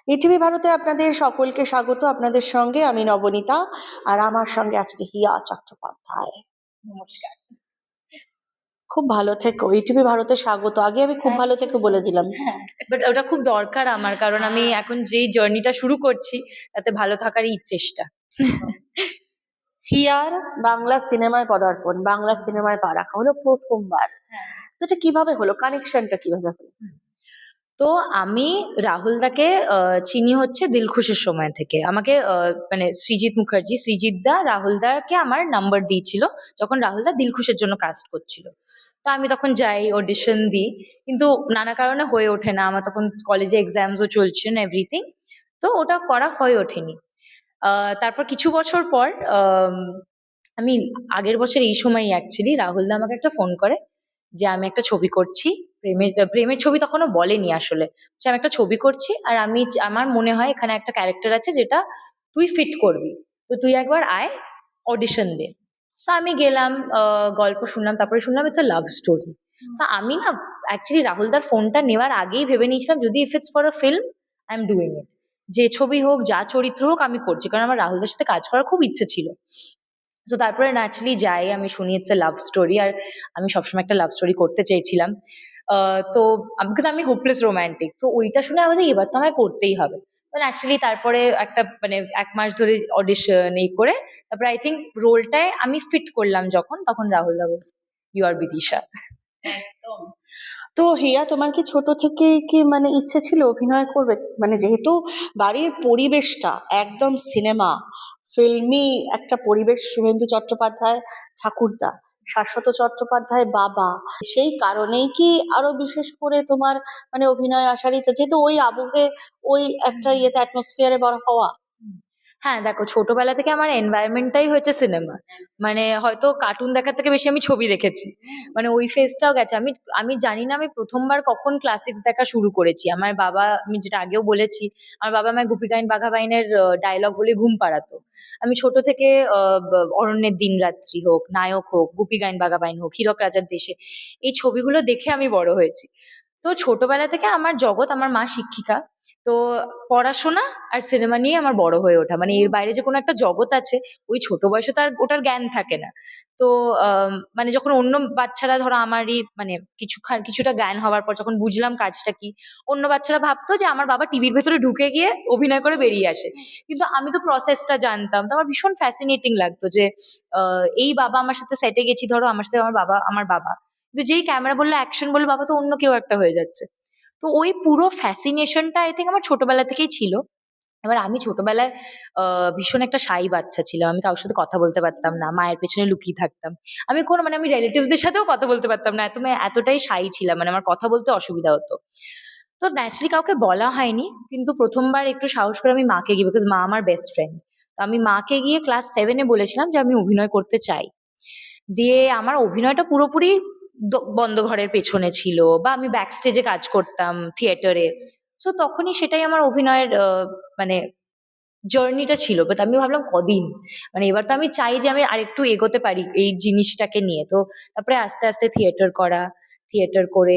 ETV ভারতে আপনাদের সকলকে স্বাগত। আপনাদের সঙ্গে আমি নবনীতা, আর আমার সঙ্গে আজকে হিয়া চট্টোপাধ্যায়। নমস্কার। খুব ভালো থেকো। ইটিভি ভারতে স্বাগত। আগে আমি খুব ভালো থেকো বলে দিলাম। হ্যাঁ, বাট ওটা খুব দরকার আমার, কারণ আমি এখন যেই জার্নিটা শুরু করছি তাতে ভালো থাকারই চেষ্টা। হিয়ার বাংলা সিনেমায় পদার্পণ, বাংলা সিনেমায় পা রাখা হলো প্রথমবার। তো এটা কিভাবে হলো, কানেকশনটা কিভাবে হলো? তো আমি রাহুলদাকে চিনি হচ্ছে দিলখুশের সময় থেকে। আমাকে মানে সৃজিত মুখার্জি, সৃজিত দা রাহুলদাকে আমার নাম্বার দিয়েছিল যখন রাহুলদা দিলখুশের জন্য কাস্ট করছিল। তো আমি তখন যাই, অডিশন দিই, কিন্তু নানা কারণে হয়ে ওঠে না। আমার তখন কলেজে এক্সামসও চলছে না, এভরিথিং, তো ওটা করা হয়ে ওঠেনি। তারপর কিছু বছর পর আমি আগের বছর এই সময়ই অ্যাকচুয়ালি রাহুলদা আমাকে একটা ফোন করে যে আমি একটা ছবি করছি, প্রেমের প্রেমের ছবি তখনও বলেনি আসলে, যে আমি একটা ছবি করছি আর আমার মনে হয় এখানে একটা ক্যারেক্টার আছে যেটা তুই ফিট করবি, তো তুই একবার আয়, অডিশন দে। তো আমি গেলাম, গল্প শুনলাম, তারপরে শুনলাম ইটস আ লাভ স্টোরি। তা আমি না অ্যাকচুয়ালি রাহুলদার ফোনটা নেওয়ার আগেই ভেবে নিয়েছিলাম যদি if it's for a film I am doing it, যে ছবি হোক যা চরিত্র হোক আমি করছি, কারণ আমার রাহুলদার সাথে কাজ করার খুব ইচ্ছে ছিল। তো তারপরে ন্যাচারালি যাই, আমি শুনি ইটস এ লাভ স্টোরি, আর আমি সবসময় একটা লাভ স্টোরি করতে চেয়েছিলাম। তো বিকজ আমি হোপলেস রোম্যান্টিক, তো ওইটা শুনে আমি এবার তো আমায় করতেই হবে। তো ন্যাচারালি তারপরে একটা মানে 1 মাস ধরে অডিশন এই করে তারপরে আই থিঙ্ক রোলটায় আমি ফিট করলাম যখন, তখন রাহুল দা বলছে ইউ আর বিদিশা। একদম। তো হিয়া, তোমার কি ছোট থেকে কি মানে ইচ্ছে ছিল অভিনয় করবে? মানে যেহেতু বাড়ির পরিবেশটা একদম সিনেমা ফিল্মি একটা পরিবেশ, শুভেন্দু চট্টোপাধ্যায় ঠাকুরদা, শাশ্বত চট্টোপাধ্যায় বাবা, সেই কারণেই কি আরো বিশেষ করে তোমার মানে অভিনয় আসার ইচ্ছা, যেহেতু ওই আবহে ওই একটা ইয়েতে অ্যাটমসফিয়ারে বড় হওয়া? হ্যাঁ দেখো, ছোটবেলা থেকে আমার এনভায়রনমেন্টটাই হচ্ছে সিনেমা। মানে হয়তো কার্টুন দেখার থেকে বেশি আমি ছবি দেখেছি, মানে ওই ফেজটাও গেছে। আমি আমি জানি না আমি প্রথমবার কখন ক্লাসিক্স দেখা শুরু করেছি। আমার বাবা, আমি যেটা আগেও বলেছি, আমার বাবা আমায় গুপি গাইন বাঘা বাইনের ডায়লগ বলে ঘুম পাড়াতো। আমি ছোট থেকে অরণ্যের দিন রাত্রি হোক, নায়ক হোক, গুপি গাইন বাঘা বাইন হোক, হীরক রাজার দেশে, এই ছবিগুলো দেখে আমি বড় হয়েছি। তো ছোটবেলা থেকে আমার জগৎ, আমার মা শিক্ষিকা, তো পড়াশোনা আর সিনেমা নিয়ে আমার বড় হয়ে ওঠা, মানে এর বাইরে যে কোনো একটা জগৎ আছে ওই ছোট বয়সে তার ওটার জ্ঞান থাকে না। তো মানে যখন অন্য বাচ্চারা ধরো আমারই মানে কিছুটা জ্ঞান হওয়ার পর যখন বুঝলাম কাজটা কি, অন্য বাচ্চারা ভাবতো যে আমার বাবা টিভির ভেতরে ঢুকে গিয়ে অভিনয় করে বেরিয়ে আসে, কিন্তু আমি তো প্রসেসটা জানতাম। তো আমার ভীষণ ফ্যাসিনেটিং লাগতো যে এই বাবা আমার সাথে সেটে গেছি, ধরো আমার সাথে আমার বাবা, কিন্তু যেই ক্যামেরা বললো অ্যাকশন বললো, বাবা তো অন্য কেউ একটা হয়ে যাচ্ছে। তো ওই পুরো ফ্যাসিনেশনটা আই থিঙ্ক আমার ছোটবেলা থেকেই ছিল। এবার আমি ছোটবেলায় ভীষণ একটা শাই বাচ্চা ছিলাম, আমি কারোর সাথে কথা বলতে পারতাম না, মায়ের পেছনে লুকিয়ে থাকতাম। আমি কোনো মানে আমি রিলেটিভসদের সাথেও কথা বলতে পারতাম না, এতটাই শাই ছিলাম, মানে আমার কথা বলতে অসুবিধা হতো। তো ন্যাচারালি কাউকে বলা হয়নি, কিন্তু প্রথমবার একটু সাহস করে আমি মাকে গিয়ে, বিকজ মা আমার বেস্ট ফ্রেন্ড, তো আমি মাকে গিয়ে ক্লাস 7-এ বলেছিলাম যে আমি অভিনয় করতে চাই। দিয়ে আমার অভিনয়টা পুরোপুরি বন্ধ ঘরের পেছনে ছিল, বা আমি ব্যাক স্টেজে কাজ করতাম থিয়েটারে। তো তখনই সেটাই আমার অভিনয়ের মানে জার্নিটা ছিল। বাট আমি ভাবলাম কদিন, মানে এবার তো আমি চাই যে আমি আরেকটু এগোতে পারি এই জিনিসটাকে নিয়ে। তো তারপরে আস্তে আস্তে থিয়েটার করা, থিয়েটার করে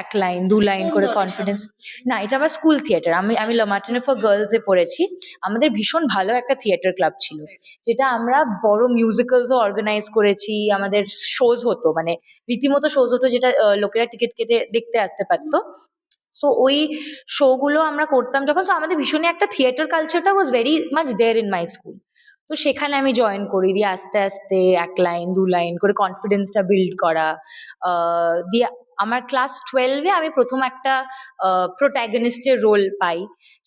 1 লাইন 2 লাইন করে কনফিডেন্স। না, এটা আমার স্কুল থিয়েটার, আমি আমি লমার্টিনে ফর গার্লস এ পড়েছি। আমাদের ভীষণ ভালো একটা থিয়েটার ক্লাব ছিল, যেটা আমরা বড় মিউজিক্যালসও অর্গানাইজ করেছি, আমাদের শোজ হতো, মানে রীতিমতো শোজ হতো, যেটা লোকেরা টিকিট কেটে দেখতে আসতে পারতো। সো ওই শো গুলো আমরা করতাম যখন, তো আমাদের ভীষণই একটা থিয়েটার কালচারটা was very much there in my school. তো সেখানে আমি জয়েন করি, দিয়ে আস্তে আস্তে 1 লাইন 2 লাইন করে কনফিডেন্সটা বিল্ড করা। দিয়ে আমার ক্লাস 12-এ আমি প্রথম একটা প্রোট্যাগনিস্টের রোল পাই।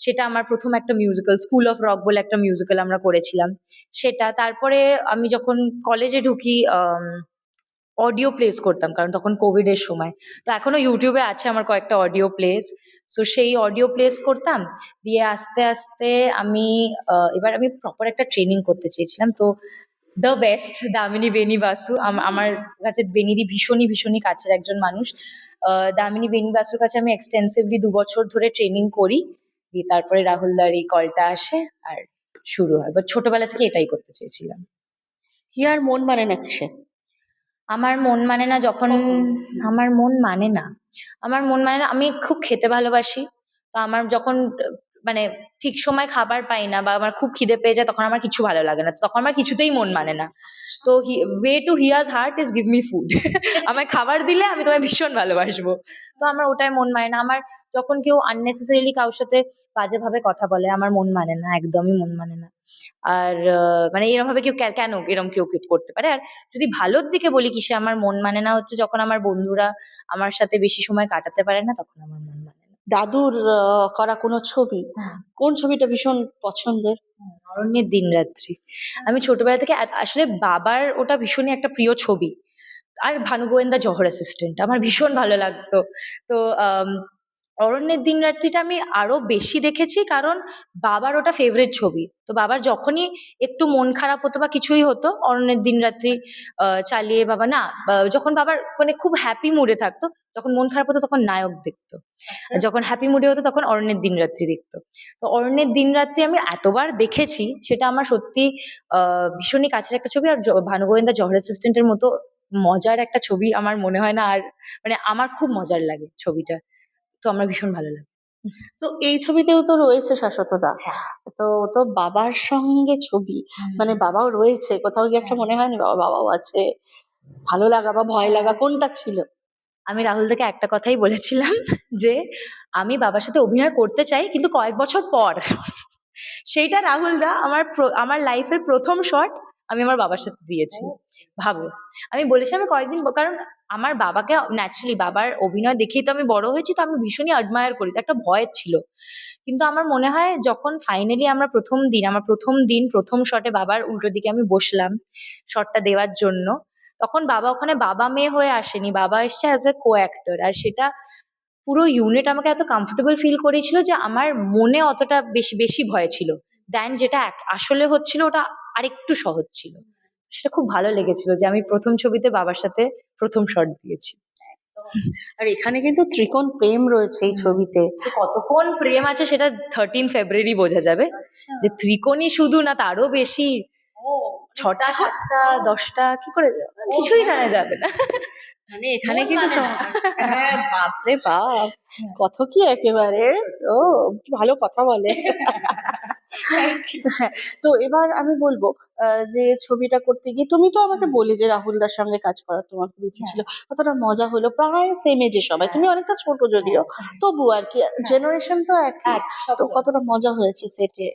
সেটা আমার প্রথম একটা মিউজিক্যাল, স্কুল অফ রক বলে একটা মিউজিক্যাল আমরা করেছিলাম সেটা। তারপরে আমি যখন কলেজে ঢুকি, অডিও প্লেস করতাম, কারণ তখন কোভিড এর সময়। তো এখনো ইউটিউবে আছে আমার কয়েকটা অডিও প্লেস। সো সেই অডিও প্লেস করতাম। দিয়ে আস্তে আস্তে আমি এবার আমি প্রপার একটা ট্রেনিং করতে চেয়েছিলাম। তো দ্য বেস্ট দামিনী বেনি বাসু, আমার কাছে বেনিদি ভীষণই ভীষণই কাছের একজন মানুষ। দামিনী বেনি বাসুর কাছে আমি এক্সটেন্সিভলি 2 বছর ধরে ট্রেনিং করি। দিয়ে তারপরে রাহুলদার এই কলটা আসে আর শুরু হয়। বাট ছোটবেলা থেকে এটাই করতে চেয়েছিলাম। হিয়ার মন মানে না কিসে? আমার মন মানে না যখন, আমার মন মানে না, আমার মন মানে না, আমি খুব খেতে ভালোবাসি। তো আমার যখন মানে ঠিক সময় খাবার পাই না বা আমার খুব খিদে পেয়ে যায়, তখন আমার কিছু ভালো লাগে না, তখন আমার কিছুতেই মন মানে না। তো way to his heart is give me food. আমায় খাবার দিলে আমি তোমায় ভীষণ ভালোবাসবো। তো আমার ওটাই মন মানে না। আমার যখন কেউ আননেসেসারিলি কারোর সাথে বাজেভাবে কথা বলে, আমার মন মানে না, একদমই মন মানে না। আর মানে এরকম ভাবে কেউ কেন এরকম কেউ করতে পারে? আর যদি ভালোর দিকে বলি কিসে আমার মন মানে না, হচ্ছে যখন আমার বন্ধুরা আমার সাথে বেশি সময় কাটাতে পারে না, তখন আমার মন মানে না। দাদুর করা কোনো ছবি, কোন ছবিটা ভীষণ পছন্দের? অরণ্যের দিনরাত্রি। আমি ছোটবেলা থেকে আসলে বাবার ওটা ভীষণই একটা প্রিয় ছবি। আর ভানু গোয়েন্দা জহর অ্যাসিস্ট্যান্ট আমার ভীষণ ভালো লাগতো। তো অরণ্যের দিনরাত্রিটা আমি আরো বেশি দেখেছি, কারণ বাবার ওটা ফেভারিট ছবি। তো বাবার যখনই একটু মন খারাপ হতো বা কিছুই হতো, অরণ্যের দিনরাত্রি চালিয়ে বাবা না, যখন বাবার মানে খুব হ্যাপি মুডে থাকতো, যখন মন খারাপ হতো তখন নায়ক দেখতো, আর যখন হ্যাপি মুডে হতো তখন অরণ্যের দিনরাত্রি দেখতো। তো অরণ্যের দিনরাত্রি আমি এতবার দেখেছি, সেটা আমার সত্যি ভীষণই কাছের একটা ছবি। আর ভানু গোয়েন্দা জহর অ্যাসিস্ট্যান্টের মতো মজার একটা ছবি আমার মনে হয় না আর, মানে আমার খুব মজার লাগে ছবিটা। তো আমার ভীষণ ভালো লাগে। তো এই ছবিতেও তো রয়েছে শাশ্বতদা, হ্যাঁ। তো তো বাবার সঙ্গে ছবি, মানে বাবাও রয়েছে কোথাও গিয়ে একটা হ্যাঁ। মনে হয়নি বাবাও আছে? ভালো লাগা বা ভয় লাগা কোনটা ছিল? আমি রাহুল দাকে একটা কথাই বলেছিলাম, যে আমি বাবার সাথে অভিনয় করতে চাই, কিন্তু কয়েক বছর পর। সেইটা রাহুল দা আমার লাইফের প্রথম শট আমি আমার বাবার সাথে দিয়েছি। ভাবো, আমি বলেছি আমি কয়েকদিন কারণ আমার বাবাকে ন্যাচারালি বাবার অভিনয় দেখেই তো আমি বড় হয়েছি, তো আমি ভীষণই অ্যাডমায়ার করি, তো একটা ভয় ছিল। কিন্তু আমার মনে হয় যখন ফাইনালি আমার প্রথম দিন প্রথম শটে বাবার উল্টো দিকে আমি বসলাম শটটা দেওয়ার জন্য, তখন বাবা ওখানে বাবা মেয়ে হয়ে আসেনি, বাবা এসছে অ্যাজ এ কো অ্যাক্টর। আর সেটা পুরো ইউনিট আমাকে এত কমফোর্টেবল ফিল করেছিল যে আমার মনে অতটা বেশি বেশি ভয় ছিল দেন যেটা আসলে হচ্ছিল, ওটা আরেকটু সহজ ছিল। সেটা খুব ভালো লেগেছিল যে আমি প্রথম ছবিতে বাবার সাথে প্রথম শট দিয়েছি। আর এখানে কিন্তু ত্রিকোণ প্রেম রয়েছে এই ছবিতে। তো কতক্ষণ প্রেম আছে সেটা 13 ফেব্রুয়ারি বোঝা যাবে, যে ত্রিকোণই শুধু না তারও বেশি, 6টা 7টা 10টা কি করে কিছুই জানা যাবে না। মানে এখানে মন কিন্তু মানে না। হ্যাঁ, বাপরে বাপ, কত কি একেবারে, ও কি ভালো কথা বলে। হ্যাঁ, তো এবার আমি বলবো যে ছবিটা করতে গিয়ে তুমি তো আমাকে বলে যে রাহুল দার সঙ্গে কাজ করার তোমার খুব ইচ্ছে ছিল, কতটা মজা হলো, প্রায় সেম এজে সবাই, তুমি অনেকটা ছোট যদিও, তবু আর কি জেনারেশন তো একই, তো কতটা মজা হয়েছে সেটে?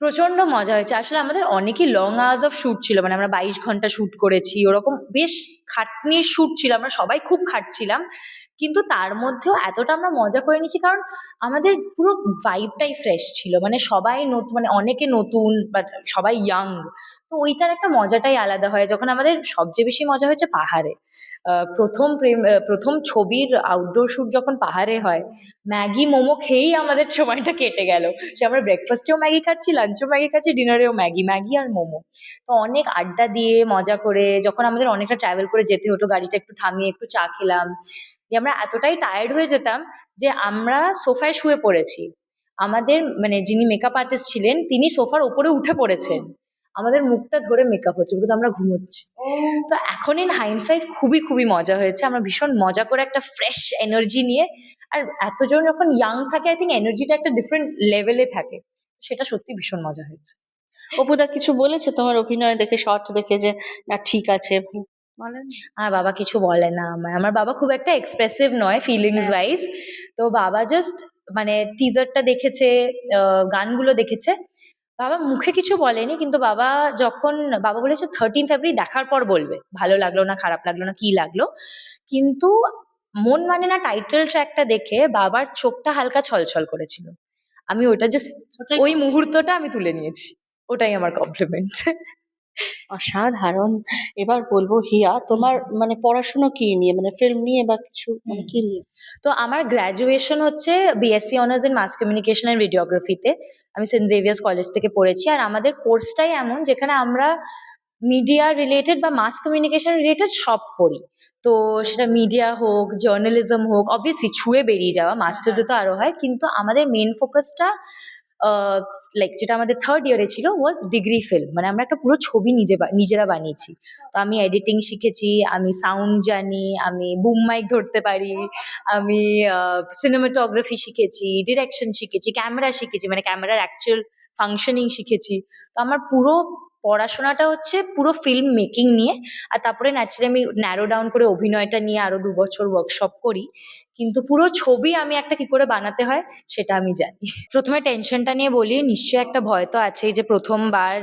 প্রচন্ড মজা হয়েছে আসলে। আমাদের অনেকই লং আওয়ার্স অফ শুট ছিল, মানে আমরা 22 ঘন্টা শুট করেছি, ওরকম বেশ খাটনির শুট ছিল, আমরা সবাই খুব খাটছিলাম, কিন্তু তার মধ্যেও এতটা আমরা মজা করে নিয়েছি কারণ আমাদের পুরো ভাইবটাই ফ্রেশ ছিল, মানে সবাই নতুন, মানে অনেকে নতুন বাট সবাই ইয়াং। তো ওইটার একটা মজাটাই আলাদা হয়। যখন আমাদের সবচেয়ে বেশি মজা হয়েছে পাহাড়ে, প্রথম ছবির আউটডোর শুট যখন পাহাড়ে হয়, ম্যাগি মোমো খেয়েই আমাদের সময়টা কেটে গেল। সে আমরা ব্রেকফাস্টেও ম্যাগি খাচ্ছি, লাঞ্চেও ম্যাগি খাচ্ছি, ডিনারেও ম্যাগি ম্যাগি আর মোমো। তো অনেক আড্ডা দিয়ে মজা করে, যখন আমাদের অনেকটা ট্রাভেল করে যেতে হতো, গাড়িটা একটু থামিয়ে একটু চা খেলাম, দিয়ে আমরা এতটাই টায়ার্ড হয়ে যেতাম যে আমরা সোফায় শুয়ে পড়েছি। আমাদের মানে যিনি মেকআপ আর্টিস্ট ছিলেন তিনি সোফার ওপরে উঠে পড়েছেন, আমাদের মুখটা ধরে মেকআপ হচ্ছে বিকজ আমরা ঘুমোচ্ছি। তো এখন ইন হাইন্ডসাইট খুবই খুবই মজা হয়েছে, আমরা ভীষণ মজা করে একটা ফ্রেশ এনার্জি নিয়ে, আর এতজন যখন ইয়াং থাকে আই থিঙ্ক এনার্জিটা একটা ডিফারেন্ট লেভেলে থাকে, সেটা সত্যি ভীষণ মজা হয়েছে। অপুদা কিছু বলেছে তোমার অভিনয় দেখে, শর্ট দেখে, যে না ঠিক আছে? আর বাবা কিছু বলে না আমায়, আমার বাবা খুব একটা এক্সপ্রেসিভ নয় ফিলিংস ওয়াইজ। তো বাবা জাস্ট মানে টিজারটা দেখেছে, গানগুলো দেখেছে, বাবা মুখে কিছু বলেনি, কিন্তু বাবা বলেছে 13 ফেব্রুয়ারি দেখার পর বলবে ভালো লাগলো না খারাপ লাগলো না কি লাগলো। কিন্তু মন মানে না টাইটেল ট্র্যাকটা দেখে বাবার চোখটা হালকা ছলছল করেছিল, আমি ওটা জাস্ট ওই মুহূর্তটা আমি তুলে নিয়েছি, ওটাই আমার কমপ্লিমেন্ট। অসাধারণ। এবার বলবো হিয়া, তোমার মানে পড়াশোনা কি নিয়ে, মানে ফিল্ম নিয়ে বা কিছু, মানে কি নিয়ে? তো আমার গ্র্যাজুয়েশন হচ্ছে BSc honours in mass communication and ভিডিওগ্রাফিতে, আমি সেন্ট জেভিয়ার্স কলেজ থেকে পড়েছি। আর আমাদের কোর্সটাই এমন যেখানে আমরা মিডিয়া রিলেটেড বা মাস কমিউনিকেশন রিলেটেড সব পড়ি। তো সেটা মিডিয়া হোক, জার্নালিজম হোক, অবভিয়াসলি ছুঁয়ে বেরিয়ে যাওয়া মাস্টার্সে তো আরো হয়, কিন্তু আমাদের মেন ফোকাসটা লাইক যেটা আমাদের থার্ড ইয়ারে ছিল ওয়াজ ডিগ্রি ফিল্ম, মানে আমরা একটা পুরো ছবি নিজেরা বানিয়েছি। তো আমি এডিটিং শিখেছি, আমি সাউন্ড জানি, আমি বুম মাইক ধরতে পারি, আমি সিনেমাটোগ্রাফি শিখেছি, ডিরেকশন শিখেছি, ক্যামেরা শিখেছি, মানে ক্যামেরার অ্যাকচুয়াল ফাংশনিং শিখেছি। তো আমার পুরো পড়াশোনাটা হচ্ছে পুরো ফিল্ম মেকিং নিয়ে। আর তারপরে ন্যাচারালি আমি ন্যারো ডাউন করে অভিনয়টা নিয়ে আরো 2 বছর ওয়ার্কশপ করি, কিন্তু পুরো ছবি আমি একটা কি করে বানাতে হয় সেটা আমি জানি। প্রথমে টেনশনটা নিয়ে বলি, নিশ্চয়ই একটা ভয় তো আছেই যে প্রথমবার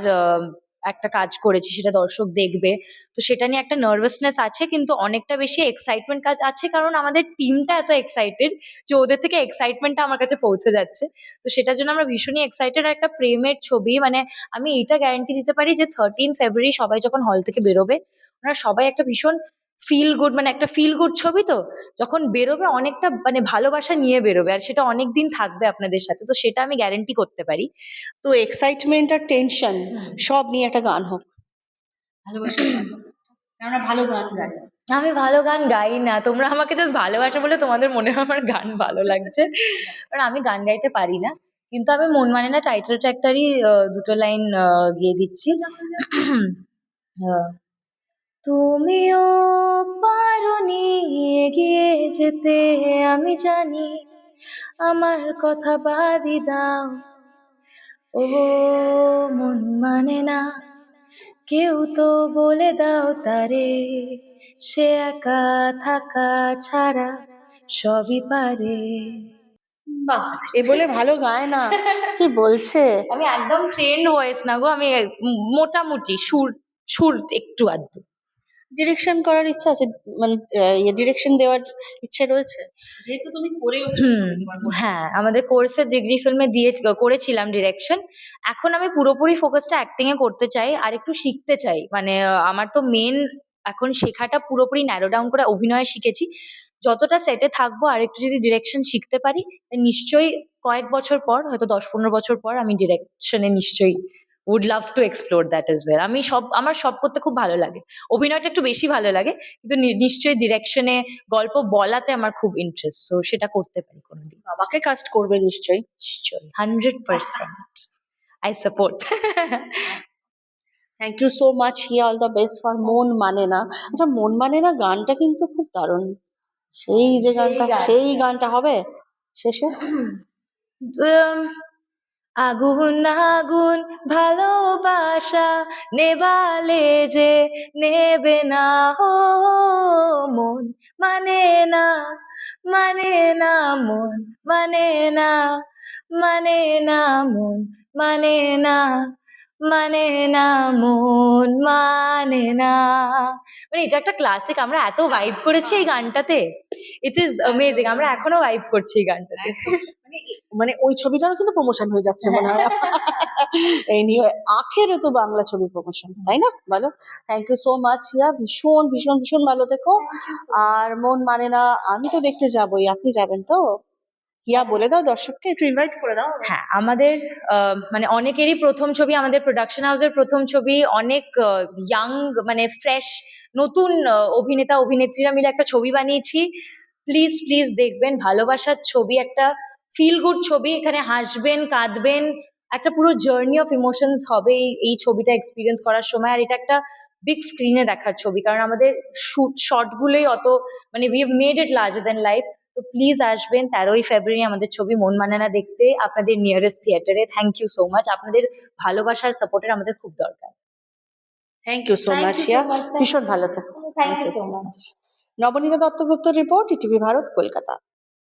একটা কাজ করেছি, সেটা দর্শক দেখবে, তো সেটা নিয়ে একটা নার্ভাসনেস আছে, কিন্তু অনেকটা বেশি এক্সাইটমেন্ট কাজ আছে, কারণ আমাদের টিমটা এত এক্সাইটেড যে ওদের থেকে এক্সাইটমেন্টটা আমার কাছে পৌঁছে যাচ্ছে। তো সেটার জন্য আমরা ভীষণই এক্সাইটেড। আর একটা প্রেমের ছবি, মানে আমি এটা গ্যারান্টি দিতে পারি যে 13 ফেব্রুয়ারি সবাই যখন হল থেকে বেরোবে, ওনারা সবাই একটা ভীষণ ফিল গুড, মানে একটা ফিল গুড ছবি, তো যখন বেরোবে অনেকটা মানে ভালোবাসা নিয়ে বেরোবে, আর সেটা অনেক দিন থাকবে আপনাদের সাথে, তো সেটা আমি গ্যারান্টি করতে পারি। তো এক্সাইটমেন্ট আর টেনশন সব নিয়ে একটা গান হোক, ভালোবাসা কেননা ভালো গান গায়। আমি ভালো গান গাই না, তোমরা আমাকে জাস্ট ভালোবাসা বলে তোমাদের মনে হয় আমার গান ভালো লাগছে, কারণ আমি গান গাইতে পারি না। কিন্তু আমি মন মানে না টাইটেল ট্র্যাকটারই 2টো লাইন গিয়ে দিচ্ছি। তুমিও পারোনি এগিয়ে যেতে, আমি জানি, আমার কথা বাদই দাও, ও মন মানে না, কেউ তো বলে দাও তারে, সে একা থাকা ছাড়া সবই পারে। বাহ, এ বলে ভালো গায় না, কি বলছে। আমি একদম ট্রেন ভয়েস না গো, আমি মোটামুটি সুর সুর একটু আধটু। ডিরেকশন করার ইচ্ছা আছে, মানে ডিরেকশন দেওয়ার ইচ্ছে রয়েছে, যেহেতু তুমি করে হ্যাঁ, আমাদের কোর্সের ডিগ্রি ফিল্মে করেছিলাম ডিরেকশন। এখন আমি পুরোপুরি ফোকাসটা অ্যাক্টিং এ করতে চাই, আর একটু শিখতে চাই, মানে আমার তো মেন এখন শেখাটা পুরোপুরি ন্যারো ডাউন করে অভিনয় শিখেছি। যতটা সেটে থাকবো আর একটু যদি ডিরেকশন শিখতে পারি, নিশ্চয়ই কয়েক বছর পর, হয়তো 10-15 বছর পর আমি ডিরেকশনে নিশ্চয়ই would love to explore that as well. আমার সব করতে খুব ভালো লাগে, অভিনয়টা একটু বেশি ভালো লাগে, কিন্তু নিশ্চয়ই ডিরেকশনে গল্প বলাতে আমার খুব ইন্টারেস্ট, তো সেটা করতে পারি কোনোদিন। বাবাকে কাস্ট করবে নিশ্চয়ই। নিশ্চয়ই 100% I support. Thank you so much, Hiya, all the best for মন মানে না। আচ্ছা, মন মানে না গানটা কিন্তু খুব দারুণ, সেই যে গানটা, সেই গানটা হবে শেষে। আগুন আগুন ভালোবাসা নেবালে যে নেবে না, হো মন মানে না, মানে না, মন মানে না, মানে না, মন মানে না, মানে না, মন মানে না। মানে এটা একটা ক্লাসিক, আমরা এত ভাইব করেছি এই গানটাতে, ইট ইজ অ্যামেজিং, আমরা এখনো ভাইব করছি এই গানটাতে। মানে ওই ছবিটারও কিন্তু প্রমোশন হয়ে যাচ্ছে মনে হয়। এই নিয়ে আখেরে তো বাংলা ছবি প্রমোশন, তাই না, বলো। Thank you so much Hiya, ভীষণ ভীষণ ভীষণ ভালো থেকো। আর মন মানে না আমি তো দেখতে যাবোই, আপনি যাবেন তো? হিয়া বলে দাও দর্শককে, একটু ইনভাইট করে দাও। হ্যাঁ, আমাদের মানে অনেকেরই প্রথম ছবি, আমাদের প্রোডাকশন হাউসের প্রথম ছবি, অনেক ইয়াং মানে ফ্রেশ নতুন অভিনেতা অভিনেত্রীরা মিলে একটা ছবি বানিয়েছি। প্লিজ প্লিজ দেখবেন, ভালোবাসার ছবি, একটা ফিল গুড ছবি, এখানে হাসবেন কাঁদবেন, একটা পুরো জার্নি অফ ইমোশনস হবে এই ছবিটা এক্সপিরিয়েন্স করার সময়। আর এটা একটা বিগ স্ক্রিনে দেখার ছবি, কারণ আমাদের শর্ট গুলোই অত, মানে we have made it larger than life. তো প্লিজ আসবেন 13ই ফেব্রুয়ারি আমাদের ছবি মন মানে না দেখতে, আপনাদের নিয়ারেস্ট থিয়েটারে। থ্যাংক ইউ সো মাচ, আপনাদের ভালোবাসার সাপোর্টের আমাদের খুব দরকার। Thank you so much Hiya, ভীষণ ভালো থেকো। Thank you so much. Nabanita Duttagupta report, ETV Bharat, Kolkata.